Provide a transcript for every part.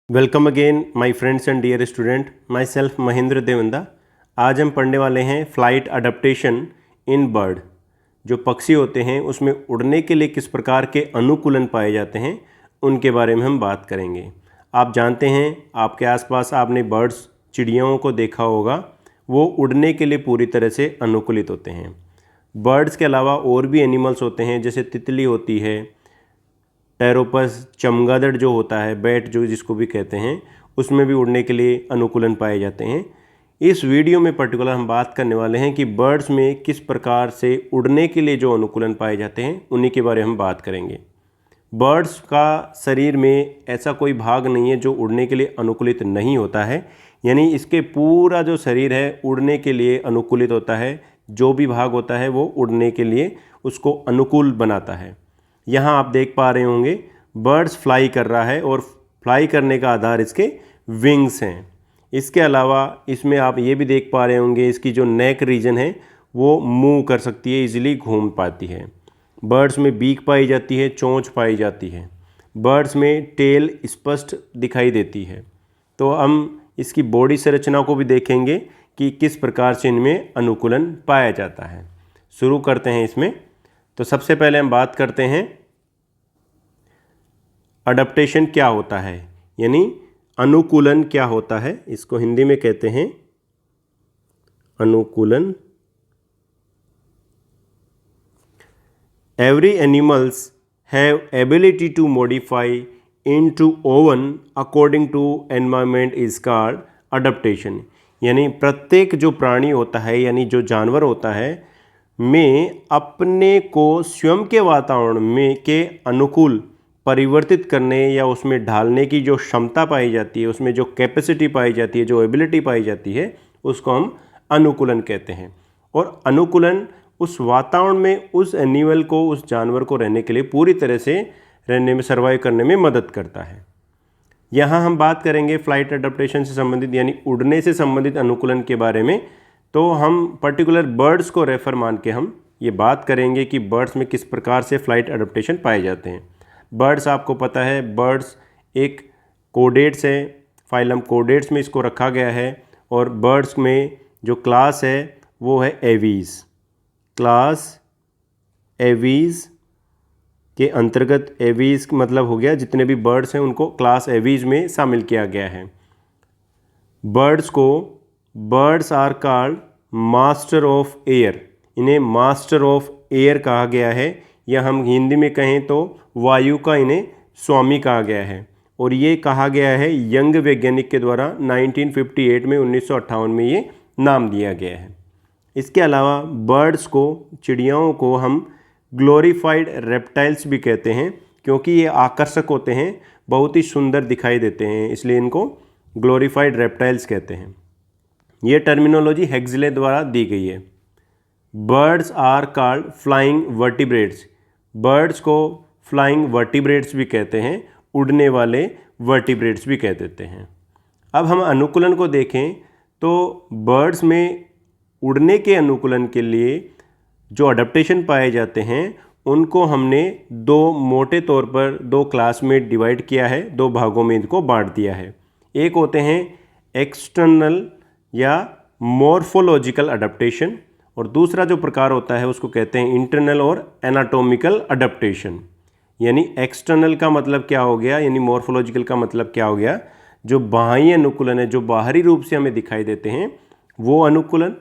Welcome again my friends and dear student, myself Mahendra Devanda. आज हम पढ़ने वाले हैं फ्लाइट अडेप्टेशन इन बर्ड। जो पक्षी होते हैं उसमें उड़ने के लिए किस प्रकार के अनुकूलन पाए जाते हैं उनके बारे में हम बात करेंगे। आप जानते हैं आपके आसपास आपने बर्ड्स चिड़ियाओं को देखा होगा, वो उड़ने के लिए पूरी तरह से अनुकूलित होते हैं। बर्ड्स के अलावा और भी एनिमल्स होते हैं, जैसे तितली होती है, टेरोपस, चमगादड़ जो होता है, बैट जो जिसको भी कहते हैं, उसमें भी उड़ने के लिए अनुकूलन पाए जाते हैं। इस वीडियो में पर्टिकुलर हम बात करने वाले हैं कि बर्ड्स में किस प्रकार से उड़ने के लिए जो अनुकूलन पाए जाते हैं उन्हीं के बारे में हम बात करेंगे। बर्ड्स का शरीर में ऐसा कोई भाग नहीं है जो उड़ने के लिए अनुकूलित नहीं होता है, यानी इसके पूरा जो शरीर है उड़ने के लिए अनुकूलित होता है। जो भी भाग होता है वो उड़ने के लिए उसको अनुकूल बनाता है। यहाँ आप देख पा रहे होंगे बर्ड्स फ्लाई कर रहा है और फ्लाई करने का आधार इसके विंग्स हैं। इसके अलावा इसमें आप ये भी देख पा रहे होंगे इसकी जो नेक रीजन है वो मूव कर सकती है, इजीली घूम पाती है। बर्ड्स में बीक पाई जाती है, चोंच पाई जाती है। बर्ड्स में टेल स्पष्ट दिखाई देती है। तो हम इसकी बॉडी संरचना को भी देखेंगे कि किस प्रकार से इनमें अनुकूलन पाया जाता है। शुरू करते हैं इसमें। तो सबसे पहले हम बात करते हैं अडप्टेशन क्या होता है, यानी अनुकूलन क्या होता है। इसको हिंदी में कहते हैं अनुकूलन। Every animals have ability to modify into own according to environment is called adaptation. यानी प्रत्येक जो प्राणी होता है, यानी जो जानवर होता है, में अपने को स्वयं के वातावरण में के अनुकूल परिवर्तित करने या उसमें ढालने की जो क्षमता पाई जाती है, उसमें जो कैपेसिटी पाई जाती है, जो एबिलिटी पाई जाती है, उसको हम अनुकूलन कहते हैं। और अनुकूलन उस वातावरण में उस एनिमल को, उस जानवर को रहने के लिए पूरी तरह से रहने में, सर्वाइव करने में मदद करता है। यहाँ हम बात करेंगे फ्लाइट अडेप्टेशन से संबंधित, यानी उड़ने से संबंधित अनुकूलन के बारे में। तो हम पर्टिकुलर बर्ड्स को रेफर मान के हम ये बात करेंगे कि बर्ड्स में किस प्रकार से फ्लाइट अडेप्टेशन पाए जाते हैं। बर्ड्स आपको पता है, बर्ड्स एक कोडेट्स है, फाइलम कोडेट्स में इसको रखा गया है। और बर्ड्स में जो क्लास है वो है एवीज। क्लास एवीज के अंतर्गत, एवीज मतलब हो गया जितने भी बर्ड्स हैं उनको क्लास एवीज में शामिल किया गया है। Birds are called master of air. इन्हें मास्टर ऑफ एयर कहा गया है, या हम हिंदी में कहें तो वायु का इन्हें स्वामी कहा गया है। और ये कहा गया है यंग वैज्ञानिक के द्वारा 1958 में, 1958 में ये नाम दिया गया है। इसके अलावा बर्ड्स को, चिड़ियाओं को हम ग्लोरीफाइड रेप्टाइल्स भी कहते हैं, क्योंकि ये आकर्षक होते हैं, बहुत ही सुंदर दिखाई देते हैं, इसलिए इनको ग्लोरीफाइड रेप्टाइल्स कहते हैं। ये टर्मिनोलॉजी हेक्सले द्वारा दी गई है। Birds are called flying vertebrates. Birds को फ्लाइंग वर्टिब्रेट्स भी कहते हैं, उड़ने वाले वर्टिब्रेट्स भी कह देते हैं। अब हम अनुकूलन को देखें तो बर्ड्स में उड़ने के अनुकूलन के लिए जो अडेप्टेशन पाए जाते हैं उनको हमने दो मोटे तौर पर दो क्लास में डिवाइड किया है, दो भागों में इनको बांट दिया है। एक होते हैं एक्सटर्नल या मॉर्फोलॉजिकल अडेप्टेशन, और दूसरा जो प्रकार होता है उसको कहते हैं इंटरनल और एनाटॉमिकल अडेप्टेशन। यानी एक्सटर्नल का मतलब क्या हो गया, यानी मॉर्फोलॉजिकल का मतलब क्या हो गया, जो बाह्य अनुकूलन है, जो बाहरी रूप से हमें दिखाई देते हैं वो अनुकूलन।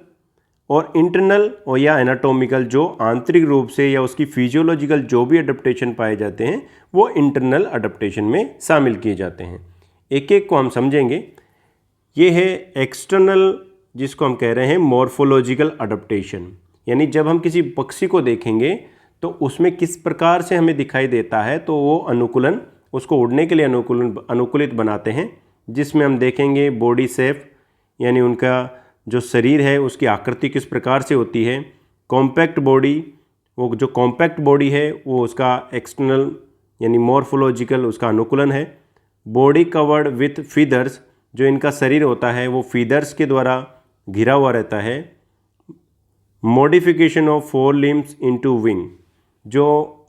और इंटरनल और या एनाटॉमिकल, जो आंतरिक रूप से या उसकी फिजियोलॉजिकल जो भी अडेप्टेशन पाए जाते हैं वो इंटरनल अडेप्टेशन में शामिल किए जाते हैं। एक एक को हम समझेंगे। ये है एक्सटर्नल, जिसको हम कह रहे हैं मॉर्फोलॉजिकल अडेप्टेशन। यानी जब हम किसी पक्षी को देखेंगे तो उसमें किस प्रकार से हमें दिखाई देता है, तो वो अनुकूलन उसको उड़ने के लिए अनुकूलित बनाते हैं। जिसमें हम देखेंगे बॉडी शेप, यानी उनका जो शरीर है उसकी आकृति किस प्रकार से होती है। कॉम्पैक्ट बॉडी, वो जो कॉम्पैक्ट बॉडी है वो उसका एक्सटर्नल यानी मॉर्फोलॉजिकल उसका अनुकूलन है। बॉडी कवर्ड विथ फीदर्स, जो इनका शरीर होता है वो फीदर्स के द्वारा घिरा हुआ रहता है। Modification of four limbs into wing, जो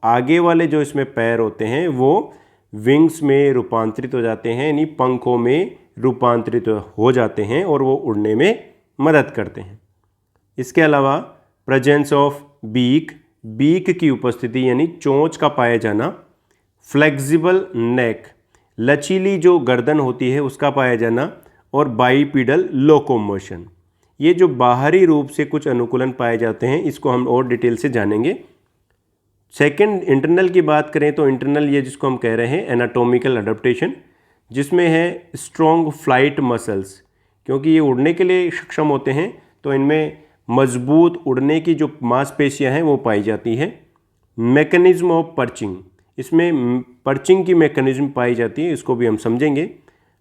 आगे वाले जो इसमें पैर होते हैं वो विंग्स में रूपांतरित हो जाते हैं, यानी पंखों में रूपांतरित हो जाते हैं और वो उड़ने में मदद करते हैं। इसके अलावा प्रेजेंस ऑफ बीक, बीक की उपस्थिति यानी चोंच का पाया जाना, फ्लेक्सिबल नेक, लचीली जो गर्दन होती है उसका पाया जाना, और बाइपिडल लोकोमोशन। ये जो बाहरी रूप से कुछ अनुकूलन पाए जाते हैं इसको हम और डिटेल से जानेंगे। सेकंड, इंटरनल की बात करें तो इंटरनल ये जिसको हम कह रहे हैं एनाटॉमिकल अडेप्टेशन, जिसमें है स्ट्रॉन्ग फ्लाइट मसल्स, क्योंकि ये उड़ने के लिए सक्षम होते हैं तो इनमें मजबूत उड़ने की जो मांसपेशियां हैं वो पाई जाती है। मैकेनिज्म ऑफ पर्चिंग, इसमें पर्चिंग की मैकेनिज्म पाई जाती है, इसको भी हम समझेंगे।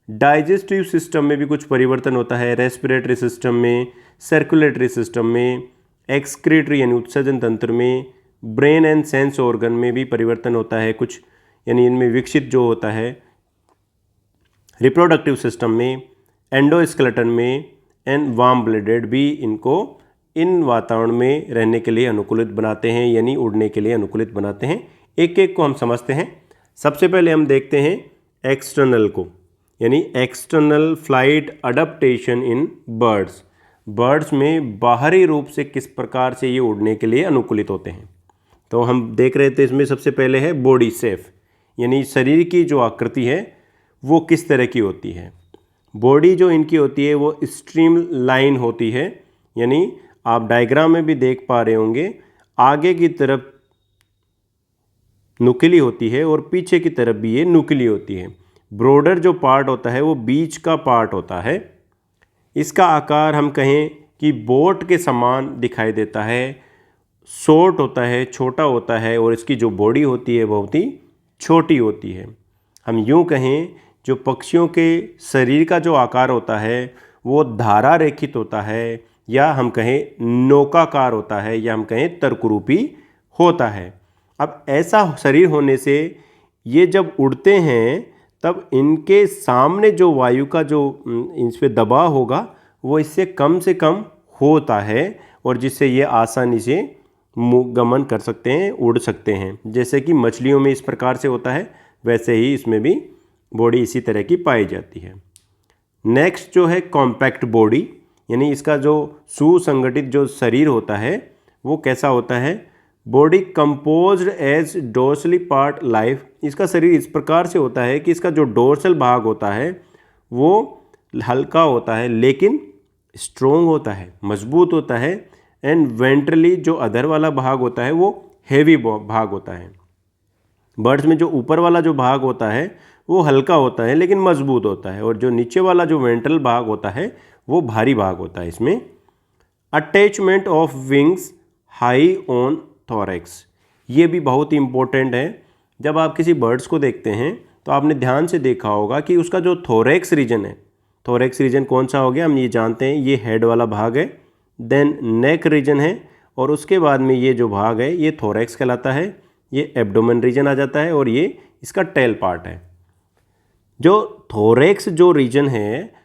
डाइजेस्टिव सिस्टम में भी कुछ परिवर्तन होता है, रेस्पिरेटरी सिस्टम में, सर्कुलेटरी सिस्टम में, एक्सक्रीटरी यानी उत्सर्जन तंत्र में, ब्रेन एंड सेंस ऑर्गन में भी परिवर्तन होता है कुछ, यानी इनमें विकसित जो होता है। रिप्रोडक्टिव सिस्टम में, एंडोस्केलेटन में एंड वार्म ब्लडेड भी इनको इन वातावरण में रहने के लिए अनुकूलित बनाते हैं, यानी उड़ने के लिए अनुकूलित बनाते हैं। एक एक को हम समझते हैं। सबसे पहले हम देखते हैं एक्सटर्नल को, यानी external flight adaptation in birds. Birds में बाहरी रूप से किस प्रकार से ये उड़ने के लिए अनुकूलित होते हैं। तो हम देख रहे थे इसमें सबसे पहले है बॉडी शेप, यानी शरीर की जो आकृति है वो किस तरह की होती है। बॉडी जो इनकी होती है वो स्ट्रीम लाइन होती है, यानी आप डायग्राम में भी देख पा रहे होंगे, आगे की तरफ नुकीली होती है और पीछे की तरफ भी ये नुकीली होती है। ब्रॉडर जो पार्ट होता है वो बीच का पार्ट होता है। इसका आकार हम कहें कि बोट के समान दिखाई देता है, शॉर्ट होता है, छोटा होता है, और इसकी जो बॉडी होती है बहुत ही छोटी होती है। हम यूँ कहें जो पक्षियों के शरीर का जो आकार होता है वो धारा रेखित होता है, या हम कहें नौकाकार होता है, या हम कहें तर्करूपी होता है। अब ऐसा शरीर होने से ये जब उड़ते हैं तब इनके सामने जो वायु का जो इस पर दबाव होगा वो इससे कम होता है, और जिससे ये आसानी से गमन कर सकते हैं, उड़ सकते हैं। जैसे कि मछलियों में इस प्रकार से होता है वैसे ही इसमें भी बॉडी इसी तरह की पाई जाती है। नेक्स्ट जो है कॉम्पैक्ट बॉडी, यानी इसका जो सुसंगठित जो शरीर होता है वो कैसा होता है। Body composed as dorsally part life, इसका शरीर इस प्रकार से होता है कि इसका जो डोर्सल भाग होता है वो हल्का होता है लेकिन स्ट्रोंग होता है, मजबूत होता है। एंड वेंट्रली जो अधर वाला भाग होता है वो हेवी भाग होता है। बर्ड्स में जो ऊपर वाला जो भाग होता है वो हल्का होता है लेकिन मजबूत होता है, और जो नीचे वाला जो वेंट्रल भाग होता है वो भारी भाग होता है। इसमें attachment of wings high on thorax, ये भी बहुत ही इम्पोर्टेंट है। जब आप किसी बर्ड्स को देखते हैं तो आपने ध्यान से देखा होगा कि उसका जो थोरैक्स रीजन है, थोरैक्स रीजन कौन सा हो गया, हम ये जानते हैं ये हेड वाला भाग है, देन नेक रीजन है, और उसके बाद में ये जो भाग है ये थोरैक्स कहलाता है, ये एब्डोमेन रीजन आ जाता है, और ये इसका टेल पार्ट है। जो थोरैक्स जो रीजन है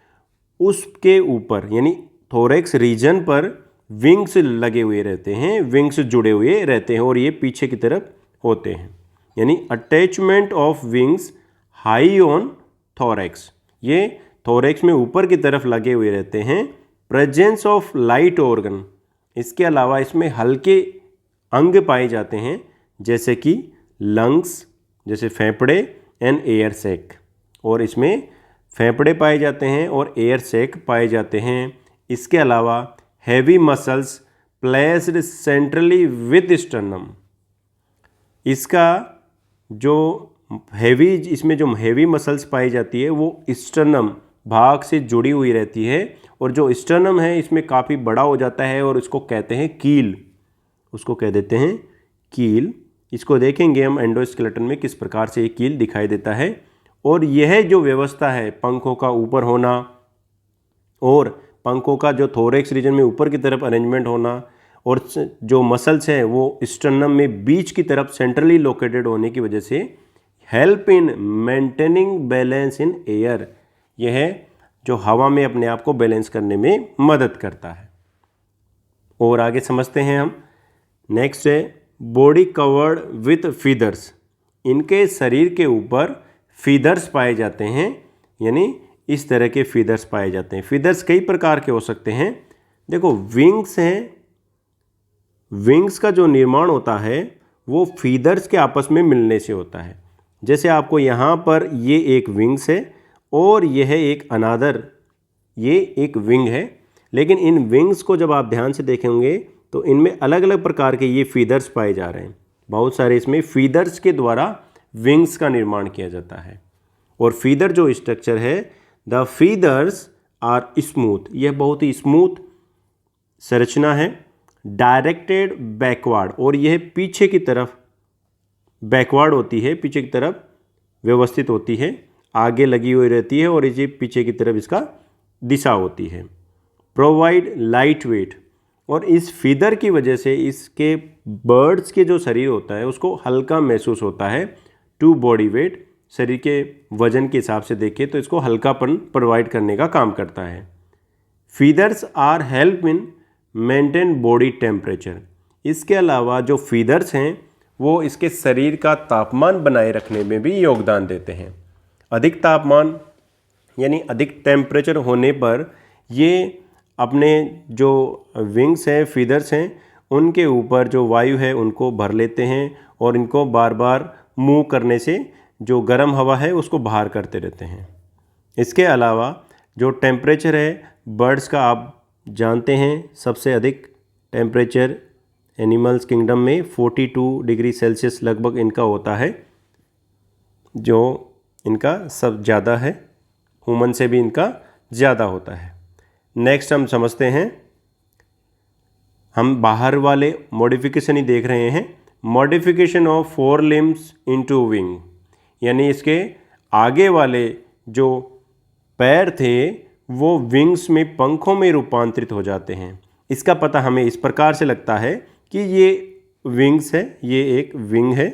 उसके ऊपर यानी थोरैक्स रीजन पर विंग्स लगे हुए रहते हैं, विंग्स जुड़े हुए रहते हैं, और ये पीछे की तरफ होते हैं, यानी attachment of wings high on thorax, ये थोरैक्स में ऊपर की तरफ लगे हुए रहते हैं। प्रेजेंस ऑफ लाइट ऑर्गन, इसके अलावा इसमें हल्के अंग पाए जाते हैं जैसे कि लंग्स, जैसे फेफड़े एंड एयर सैक, और इसमें फेफड़े पाए जाते हैं और एयर सैक पाए जाते हैं। इसके अलावा heavy muscles placed centrally with sternum, इसका जो हैवी, इसमें जो हैवी मसल्स पाई जाती है वो स्टर्नम भाग से जुड़ी हुई रहती है, और जो स्टर्नम है इसमें काफ़ी बड़ा हो जाता है और इसको कहते हैं कील, उसको कह देते हैं कील। इसको देखेंगे हम एंडोस्केलेटन में किस प्रकार से ये कील दिखाई देता है। और यह जो व्यवस्था है पंखों का ऊपर होना और पंखों का जो थोरैक्स रीजन में ऊपर की तरफ अरेंजमेंट होना, और जो मसल्स हैं वो स्टर्नम में बीच की तरफ सेंट्रली लोकेटेड होने की वजह से help in maintaining balance in air, यह जो हवा में अपने आप को बैलेंस करने में मदद करता है। और आगे समझते हैं हम। नेक्स्ट है बॉडी कवर्ड विथ फीदर्स, इनके शरीर के ऊपर फीदर्स पाए जाते हैं, यानी इस तरह के फीदर्स पाए जाते हैं। फीदर्स कई प्रकार के हो सकते हैं। देखो विंग्स हैं, विंग्स का जो निर्माण होता है वो फीदर्स के आपस में मिलने से होता है। जैसे आपको यहाँ पर ये एक विंग्स है और यह एक अनादर, ये एक विंग है, लेकिन इन विंग्स को जब आप ध्यान से देखेंगे तो इनमें अलग अलग प्रकार के ये फीदर्स पाए जा रहे हैं। बहुत सारे इसमें फीदर्स के द्वारा विंग्स का निर्माण किया जाता है। और फीदर जो स्ट्रक्चर है, द फीदर्स आर स्मूथ, यह बहुत ही स्मूथ संरचना है। डायरेक्टेड बैकवर्ड, और यह पीछे की तरफ बैकवर्ड होती है, पीछे की तरफ व्यवस्थित होती है, आगे लगी हुई रहती है और ये पीछे की तरफ इसका दिशा होती है। प्रोवाइड लाइट वेट, और इस फीदर की वजह से इसके बर्ड्स के जो शरीर होता है उसको हल्का महसूस होता है। टू बॉडी वेट, शरीर के वजन के हिसाब से देखें तो इसको हल्कापन प्रोवाइड करने का काम करता है। Feathers are help in maintain body temperature, इसके अलावा जो फीदर्स हैं वो इसके शरीर का तापमान बनाए रखने में भी योगदान देते हैं। अधिक तापमान यानी अधिक टेम्परेचर होने पर ये अपने जो विंग्स हैं, फीदर्स हैं, उनके ऊपर जो वायु है उनको भर लेते हैं और इनको बार बार मूव करने से जो गर्म हवा है उसको बाहर करते रहते हैं। इसके अलावा जो टेम्परेचर है बर्ड्स का, आप जानते हैं सबसे अधिक टेम्परेचर एनिमल्स किंगडम में 42 डिग्री सेल्सियस लगभग इनका होता है, जो इनका सब ज़्यादा है, ह्यूमन से भी इनका ज़्यादा होता है। नेक्स्ट हम समझते हैं, हम बाहर वाले मॉडिफिकेशन ही देख रहे हैं। Modification of 4 limbs into wing, यानी इसके आगे वाले जो पैर थे वो विंग्स में, पंखों में रूपांतरित हो जाते हैं। इसका पता हमें इस प्रकार से लगता है कि ये विंग्स है, ये एक विंग है,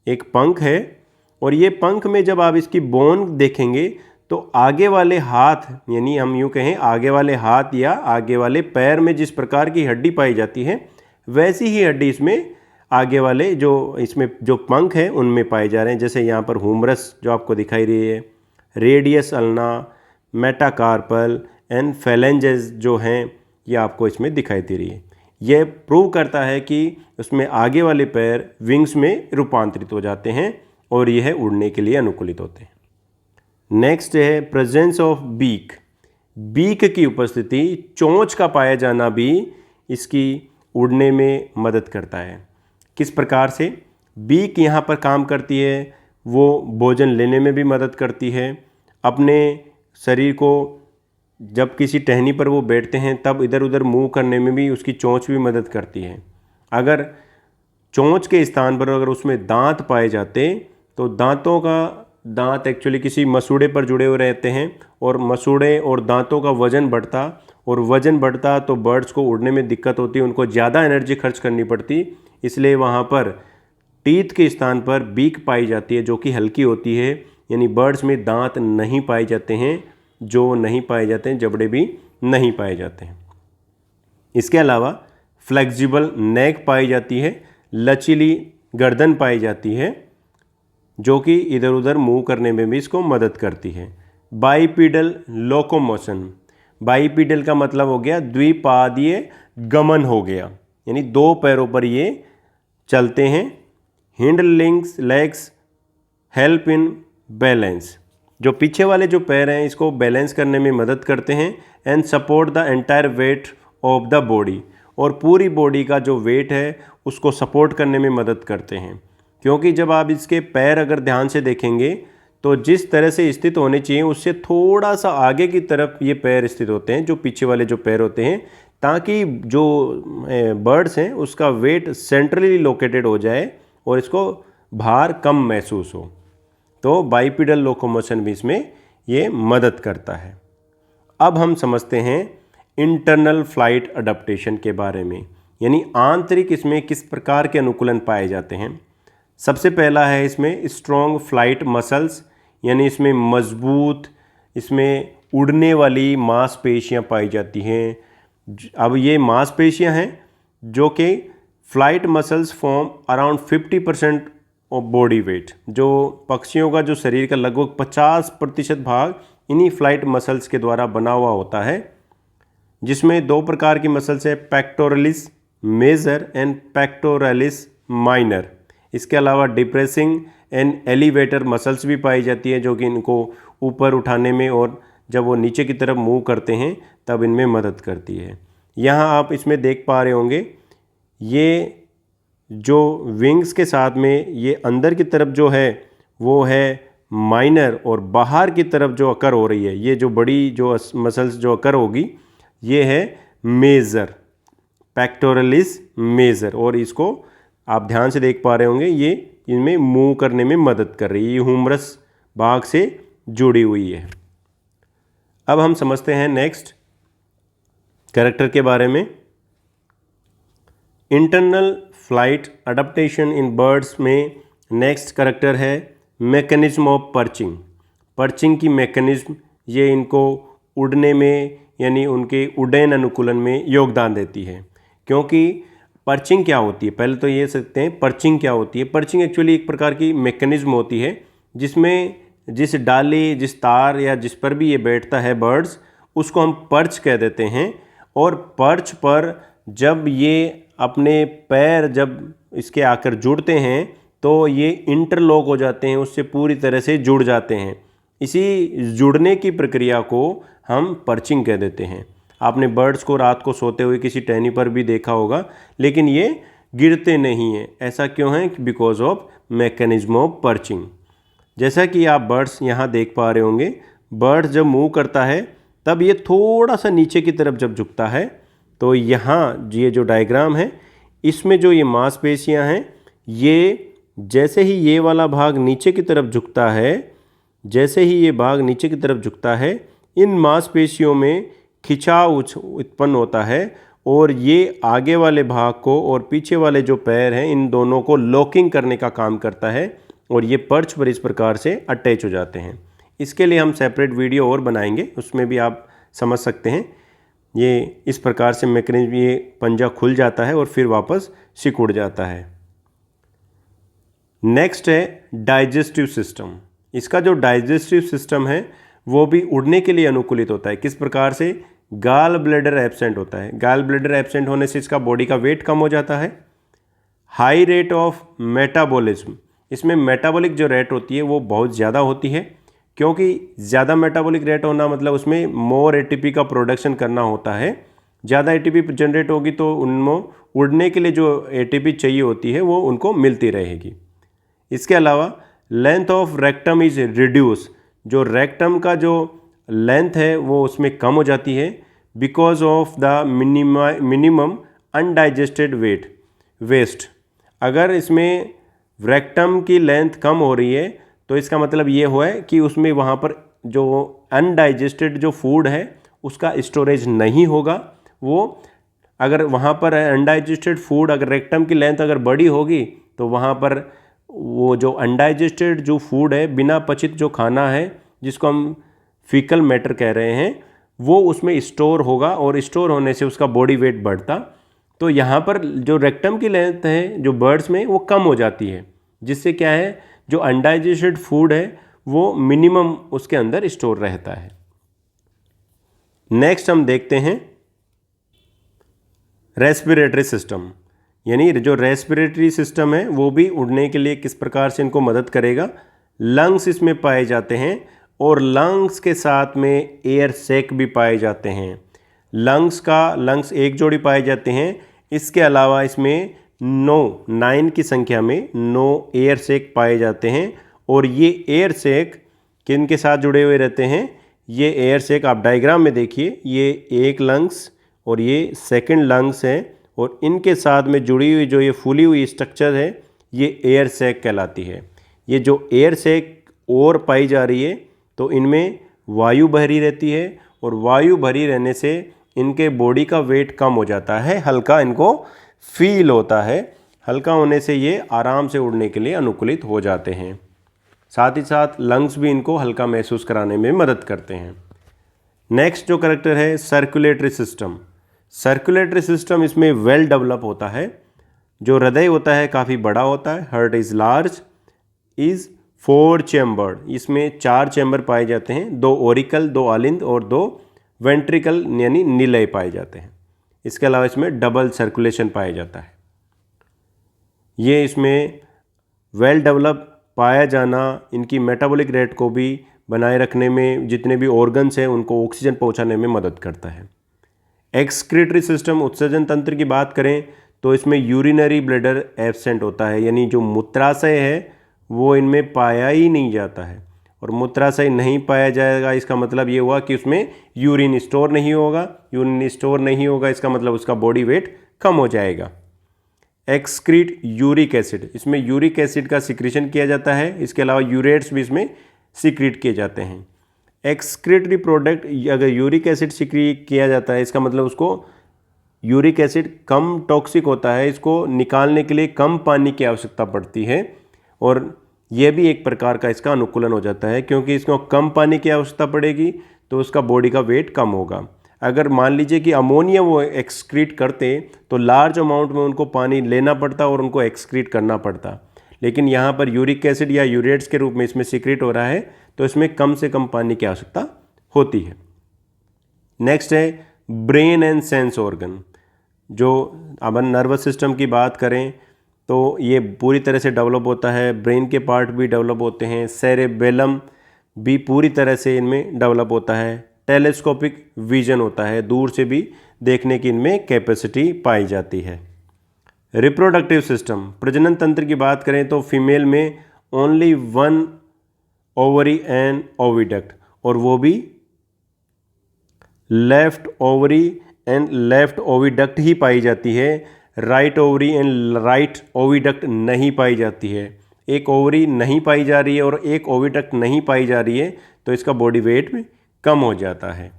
एक पंख है, और ये पंख में जब आप इसकी बोन देखेंगे तो आगे वाले हाथ, यानी हम यूँ कहें आगे वाले हाथ या आगे वाले पैर में जिस प्रकार की हड्डी पाई जाती है वैसी ही हड्डी इसमें आगे वाले जो इसमें जो पंख हैं उनमें पाए जा रहे हैं। जैसे यहाँ पर ह्यूमरस जो आपको दिखाई रही है, radius ulna, metacarpal and phalanges जो हैं ये आपको इसमें दिखाई दे रही है। यह प्रूव करता है कि उसमें आगे वाले पैर विंग्स में रूपांतरित हो जाते हैं और यह उड़ने के लिए अनुकूलित होते हैं। नेक्स्ट है प्रेजेंस ऑफ बीक, बीक की उपस्थिति, चोंच का पाया जाना भी इसकी उड़ने में मदद करता है। किस प्रकार से बीक यहाँ पर काम करती है, वो भोजन लेने में भी मदद करती है, अपने शरीर को जब किसी टहनी पर वो बैठते हैं तब इधर उधर मूव करने में भी उसकी चोंच भी मदद करती है। अगर चोंच के स्थान पर अगर उसमें दांत पाए जाते तो दांतों का, दांत एक्चुअली किसी मसूड़े पर जुड़े हुए रहते हैं और मसूड़े और दांतों का वजन बढ़ता, और वजन बढ़ता तो बर्ड्स को उड़ने में दिक्कत होती, उनको ज़्यादा एनर्जी खर्च करनी पड़ती, इसलिए वहाँ पर टीथ के स्थान पर बीक पाई जाती है जो कि हल्की होती है, यानी बर्ड्स में दांत नहीं पाए जाते हैं, जो नहीं पाए जाते हैं, जबड़े भी नहीं पाए जाते हैं। इसके अलावा फ्लेक्सिबल नेक पाई जाती है, लचीली गर्दन पाई जाती है जो कि इधर उधर मूव करने में भी इसको मदद करती है। बाइपीडल लोकोमोशन, बाइपीडल का मतलब हो गया द्विपादीय गमन हो गया, यानी 2 पैरों पर ये चलते हैं। Hind legs help in balance, जो पीछे वाले जो पैर हैं इसको बैलेंस करने में मदद करते हैं। And support the entire weight of the body, और पूरी बॉडी का जो वेट है उसको सपोर्ट करने में मदद करते हैं। क्योंकि जब आप इसके पैर अगर ध्यान से देखेंगे तो जिस तरह से स्थित होने चाहिए उससे थोड़ा सा आगे की तरफ ये पैर स्थित होते हैं, जो पीछे वाले जो पैर होते हैं, ताकि जो बर्ड्स हैं उसका वेट सेंट्रली लोकेटेड हो जाए और इसको भार कम महसूस हो। तो बाइपीडल लोकोमोशन भी इसमें ये मदद करता है। अब हम समझते हैं इंटरनल फ्लाइट अडेप्टेशन के बारे में, यानी आंतरिक इसमें किस प्रकार के अनुकूलन पाए जाते हैं। सबसे पहला है इसमें स्ट्रॉन्ग फ्लाइट मसल्स, यानी इसमें मजबूत, इसमें उड़ने वाली मांसपेशियां पाई जाती हैं। अब ये मांसपेशियां हैं जो कि फ्लाइट मसल्स फॉर्म अराउंड 50% और बॉडी वेट। जो पक्षियों का जो शरीर का लगभग 50% भाग इन्हीं फ्लाइट मसल्स के द्वारा बना हुआ होता है, जिसमें दो प्रकार की मसल्स है, pectoralis major and pectoralis minor. इसके अलावा डिप्रेसिंग एंड एलिवेटर मसल्स भी पाई जाती है, जो कि इनको ऊपर उठाने में और जब वो नीचे की तरफ मूव करते हैं तब इनमें मदद करती है। यहाँ आप इसमें देख पा रहे होंगे, ये जो विंग्स के साथ में ये अंदर की तरफ जो है वो है माइनर, और बाहर की तरफ जो अकर हो रही है, ये जो बड़ी जो मसल्स जो अकर होगी, ये है मेजर, पेक्टोरलिस मेजर। और इसको आप ध्यान से देख पा रहे होंगे, ये इनमें मूव करने में मदद कर रही है, ये ह्यूमरस भाग से जुड़ी हुई है। अब हम समझते हैं नेक्स्ट कैरेक्टर के बारे में। Internal flight adaptation in birds में नेक्स्ट कैरेक्टर है मैकेनिज्म ऑफ पर्चिंग। पर्चिंग की मैकेनिज्म ये इनको उड़ने में यानी उनके उड्डयन अनुकूलन में योगदान देती है। क्योंकि पर्चिंग क्या होती है, पहले तो ये सकते हैं पर्चिंग क्या होती है। पर्चिंग एक्चुअली एक प्रकार की मैकेनिज्म होती है जिसमें जिस डाली, जिस तार या जिस पर भी ये बैठता है बर्ड्स, उसको हम पर्च कह देते हैं। और पर्च पर जब ये अपने पैर जब इसके आकर जुड़ते हैं तो ये इंटरलॉक हो जाते हैं, उससे पूरी तरह से जुड़ जाते हैं। इसी जुड़ने की प्रक्रिया को हम पर्चिंग कह देते हैं। आपने बर्ड्स को रात को सोते हुए किसी टहनी पर भी देखा होगा, लेकिन ये गिरते नहीं हैं। ऐसा क्यों है? Because of mechanism of perching. जैसा कि आप बर्ड्स यहाँ देख पा रहे होंगे, बर्ड्स जब मूव करता है तब ये थोड़ा सा नीचे की तरफ जब झुकता है, तो यहाँ ये जो डायग्राम है इसमें जो ये मांसपेशियाँ हैं, ये जैसे ही ये वाला भाग नीचे की तरफ झुकता है, जैसे ही ये भाग नीचे की तरफ झुकता है, इन मांसपेशियों में खिंचाव उत्पन्न होता है और ये आगे वाले भाग को और पीछे वाले जो पैर हैं इन दोनों को लॉकिंग करने का काम करता है और ये पर्च पर इस प्रकार से अटैच हो जाते हैं। इसके लिए हम सेपरेट वीडियो और बनाएंगे, उसमें भी आप समझ सकते हैं। ये इस प्रकार से मैकेनिज्म, ये पंजा खुल जाता है और फिर वापस सिकुड़ जाता है। नेक्स्ट है डाइजेस्टिव सिस्टम। इसका जो डाइजेस्टिव सिस्टम है वो भी उड़ने के लिए अनुकूलित होता है। किस प्रकार से? गाल ब्लैडर एब्सेंट होता है। गाल ब्लैडर एब्सेंट होने से इसका बॉडी का वेट कम हो जाता है। हाई रेट ऑफ मेटाबॉलिज्म, इसमें मेटाबॉलिक जो रेट होती है वो बहुत ज़्यादा होती है, क्योंकि ज़्यादा मेटाबॉलिक रेट होना मतलब उसमें मोर एटीपी का प्रोडक्शन करना होता है। ज़्यादा एटीपी जनरेट होगी तो उनमें उड़ने के लिए जो एटीपी चाहिए होती है वो उनको मिलती रहेगी। इसके अलावा length of rectum is reduce, जो रेक्टम का जो लेंथ है वो उसमें कम हो जाती है because of the minimum undigested waste. अगर इसमें रेक्टम की लेंथ कम हो रही है तो इसका मतलब ये हुआ है कि उसमें वहाँ पर जो अनडाइजेस्टेड जो फूड है उसका स्टोरेज नहीं होगा। वो अगर वहाँ पर अनडाइजेस्टेड फूड, अगर रेक्टम की लेंथ अगर बड़ी होगी तो वहाँ पर वो जो अनडाइजेस्टेड जो फूड है, बिना पचित जो खाना है जिसको हम फीकल मैटर कह रहे हैं, वो उसमें स्टोर होगा और स्टोर होने से उसका बॉडी वेट बढ़ता। तो यहाँ पर जो रेक्टम की लेंथ है जो बर्ड्स में वो कम हो जाती है, जिससे क्या है जो अनडाइजेस्टेड फूड है वो मिनिमम उसके अंदर स्टोर रहता है। नेक्स्ट हम देखते हैं रेस्पिरेटरी सिस्टम, यानी जो रेस्पिरेटरी सिस्टम है वो भी उड़ने के लिए किस प्रकार से इनको मदद करेगा। लंग्स इसमें पाए जाते हैं और लंग्स के साथ में एयर सैक भी पाए जाते हैं। लंग्स एक जोड़ी पाए जाते हैं। इसके अलावा इसमें 9 की संख्या में 9 एयर सैक पाए जाते हैं। और ये एयर सैक किन के साथ जुड़े हुए रहते हैं? ये एयर सैक आप डायग्राम में देखिए, ये एक लंग्स और ये सेकंड लंग्स है और इनके साथ में जुड़ी हुई जो ये फूली हुई स्ट्रक्चर है ये एयर सैक कहलाती है। ये जो एयर सैक और पाई जा रही है तो इनमें वायु भरी रहती है और वायु भरी रहने से इनके बॉडी का वेट कम हो जाता है, हल्का इनको फील होता है। हल्का होने से ये आराम से उड़ने के लिए अनुकूलित हो जाते हैं। साथ ही साथ लंग्स भी इनको हल्का महसूस कराने में मदद करते हैं। नेक्स्ट जो कैरेक्टर है सर्कुलेटरी सिस्टम। सर्कुलेटरी सिस्टम इसमें वेल डेवलप होता है। जो हृदय होता है काफ़ी बड़ा होता है, heart is large. Is 4 chambered. इसमें 4 चैम्बर पाए जाते हैं, 2 ओरिकल, 2 अलिंद और 2 वेंट्रिकल यानी निलय पाए जाते हैं। इसके अलावा इसमें डबल सर्कुलेशन पाया जाता है। ये इसमें वेल डेवलप पाया जाना इनकी मेटाबॉलिक रेट को भी बनाए रखने में, जितने भी ऑर्गन्स हैं उनको ऑक्सीजन पहुंचाने में मदद करता है। एक्सक्रीटरी सिस्टम, उत्सर्जन तंत्र की बात करें तो इसमें यूरिनरी ब्लैडर एब्सेंट होता है, यानी जो मूत्राशय है वो इनमें पाया ही नहीं जाता है। और मूत्राशय नहीं पाया जाएगा इसका मतलब ये हुआ कि उसमें यूरिन स्टोर नहीं होगा। यूरिन स्टोर नहीं होगा इसका मतलब उसका बॉडी वेट कम हो जाएगा। एक्सक्रीट यूरिक एसिड, इसमें यूरिक एसिड का सिक्रीशन किया जाता है। इसके अलावा यूरेट्स भी इसमें सिक्रीट किए जाते हैं। एक्सक्रीटरी प्रोडक्ट, अगर यूरिक एसिड सिक्रीट किया जाता है इसका मतलब उसको यूरिक एसिड कम टॉक्सिक होता है, इसको निकालने के लिए कम पानी की आवश्यकता पड़ती है। और यह भी एक प्रकार का इसका अनुकूलन हो जाता है, क्योंकि इसको कम पानी की आवश्यकता पड़ेगी तो उसका बॉडी का वेट कम होगा। अगर मान लीजिए कि अमोनिया वो एक्सक्रीट करते तो लार्ज अमाउंट में उनको पानी लेना पड़ता और उनको एक्सक्रीट करना पड़ता, लेकिन यहाँ पर यूरिक एसिड या यूरेट्स के रूप में इसमें सिक्रीट हो रहा है तो इसमें कम से कम पानी की आवश्यकता होती है। नेक्स्ट है ब्रेन एंड सेंस ऑर्गन। जो अपन नर्वस सिस्टम की बात करें तो ये पूरी तरह से डेवलप होता है, ब्रेन के पार्ट भी डेवलप होते हैं, सेरेबेलम भी पूरी तरह से इनमें डेवलप होता है, टेलीस्कोपिक विजन होता है, दूर से भी देखने की इनमें कैपेसिटी पाई जाती है। रिप्रोडक्टिव सिस्टम, प्रजनन तंत्र की बात करें तो फीमेल में ओनली 1 ओवरी एंड ओविडक्ट, और वो भी left ovary and left oviduct ही पाई जाती है। Right ovary and right oviduct नहीं पाई जाती है। एक ओवरी नहीं पाई जा रही है और एक ओविडक्ट नहीं पाई जा रही है तो इसका बॉडी वेट में कम हो जाता है।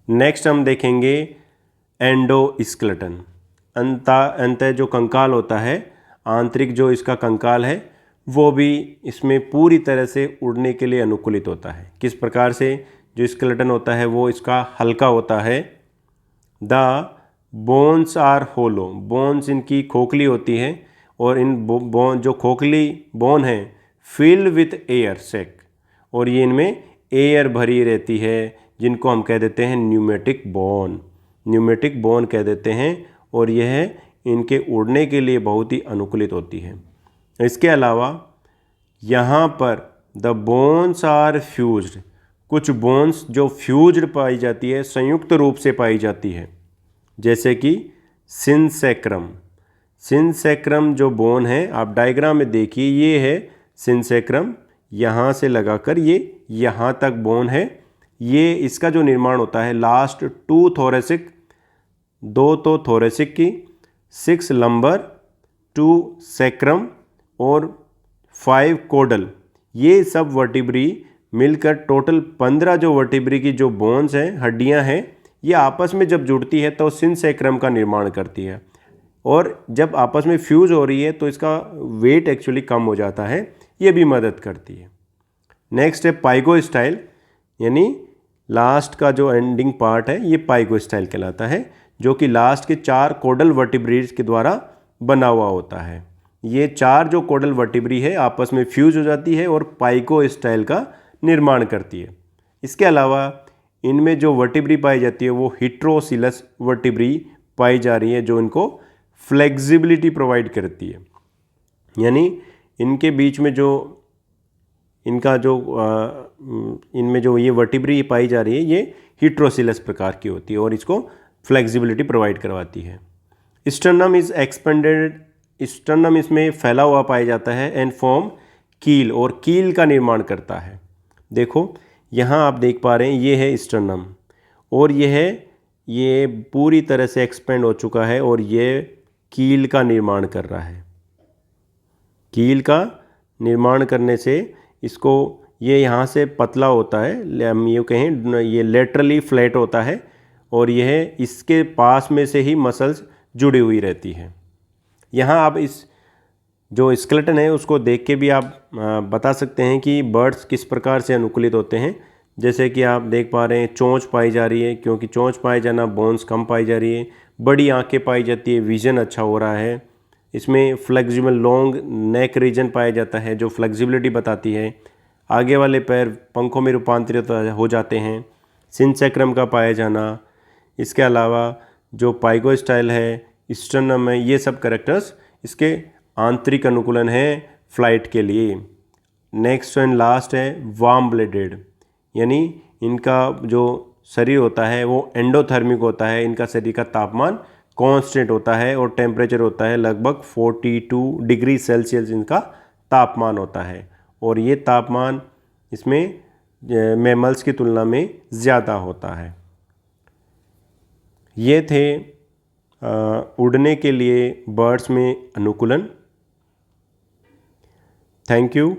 नेक्स्ट हम देखेंगे एंडोस्केलेटन। अंत जो कंकाल होता है, आंतरिक जो इसका कंकाल है वो भी इसमें पूरी तरह से उड़ने के लिए अनुकूलित होता है। किस प्रकार से? जो स्केलेटन होता है वो इसका हल्का होता है। The bones are hollow, bones इनकी खोखली होती है और इन बोन जो खोखली बोन है फिल्ड विथ एयर सेक, और ये इनमें एयर भरी रहती है, जिनको हम कह देते हैं न्यूमेटिक बोन। न्यूमेटिक बोन कह देते हैं, और यह इनके उड़ने के लिए बहुत ही अनुकूलित होती है। इसके अलावा यहाँ पर द बोन्स आर फ्यूज्ड, कुछ बोन्स जो फ्यूज्ड पाई जाती है, संयुक्त रूप से पाई जाती है, जैसे कि सिनसेक्रम। सिनसेक्रम जो बोन है आप डायग्राम में देखिए, ये है सिनसेक्रम, यहाँ से लगाकर ये यहाँ तक बोन है। ये इसका जो निर्माण होता है लास्ट 2 थोरेसिक, 2 तो थोरेसिक की, 6 लंबर, 2 सैक्रम और 5 कोडल, ये सब वर्टिब्री मिलकर टोटल 15 जो वर्टिब्री की जो बोन्स हैं, हड्डियां हैं, ये आपस में जब जुड़ती है तो सिनसेक्रम का निर्माण करती है, और जब आपस में फ्यूज हो रही है तो इसका वेट एक्चुअली कम हो जाता है, ये भी मदद करती है। नेक्स्ट है पाइगोस्टाइल, यानी लास्ट का जो एंडिंग पार्ट है ये पाइगोस्टाइल कहलाता है, जो कि लास्ट के 4 कोडल वर्टिब्रीज के द्वारा बना हुआ होता है। ये 4 जो कोडल वर्टिब्री है आपस में फ्यूज हो जाती है और पाइगोस्टाइल का निर्माण करती है। इसके अलावा इनमें जो वर्टिब्री पाई जाती है वो हिट्रोसिलस वर्टिब्री पाई जा रही है, जो इनको फ्लेक्सिबिलिटी प्रोवाइड करती है। यानी इनके बीच में जो इनका जो इनमें जो ये वर्टिब्री पाई जा रही है ये हिट्रोसिलस प्रकार की होती है और इसको फ्लेक्सिबिलिटी प्रोवाइड करवाती है। स्टर्नम इज एक्सपेंडेड, स्टर्नम इसमें फैला हुआ पाया जाता है एंड फॉर्म कील, और कील का निर्माण करता है। देखो यहाँ आप देख पा रहे हैं ये है स्टर्नम, और ये पूरी तरह से एक्सपेंड हो चुका है और ये कील का निर्माण कर रहा है। कील का निर्माण करने से इसको ये यहाँ से पतला होता है, हम ये कहें ये लेटरली फ्लैट होता है, और यह इसके पास में से ही मसल्स जुड़ी हुई रहती है। यहाँ आप इस जो स्केलेटन है उसको देख के भी आप बता सकते हैं कि बर्ड्स किस प्रकार से अनुकूलित होते हैं। जैसे कि आप देख पा रहे हैं चोंच पाई जा रही है, क्योंकि चोंच पाई जाना बोन्स कम पाई जा रही है, बड़ी आंखें पाई जाती है, विजन अच्छा हो रहा है, इसमें फ्लेक्सिबल लॉन्ग नेक रीजन पाया जाता है जो फ्लेक्सिबिलिटी बताती है। आगे वाले पैर पंखों में रूपांतरित हो जाते हैं। सिंचक्रम का पाया जाना, इसके अलावा जो पाइगो स्टाइल है, स्टर्नम है, ये सब कैरेक्टर्स इसके आंतरिक अनुकूलन है फ्लाइट के लिए। नेक्स्ट एंड लास्ट है वार्म ब्लडेड, यानी इनका जो शरीर होता है वो एंडोथर्मिक होता है। इनका शरीर का तापमान कांस्टेंट होता है और टेम्परेचर होता है लगभग 42 डिग्री सेल्सियस इनका तापमान होता है। और ये तापमान इसमें मैमल्स की तुलना में ज़्यादा होता है। ये थे उड़ने के लिए बर्ड्स में अनुकूलन। Thank you.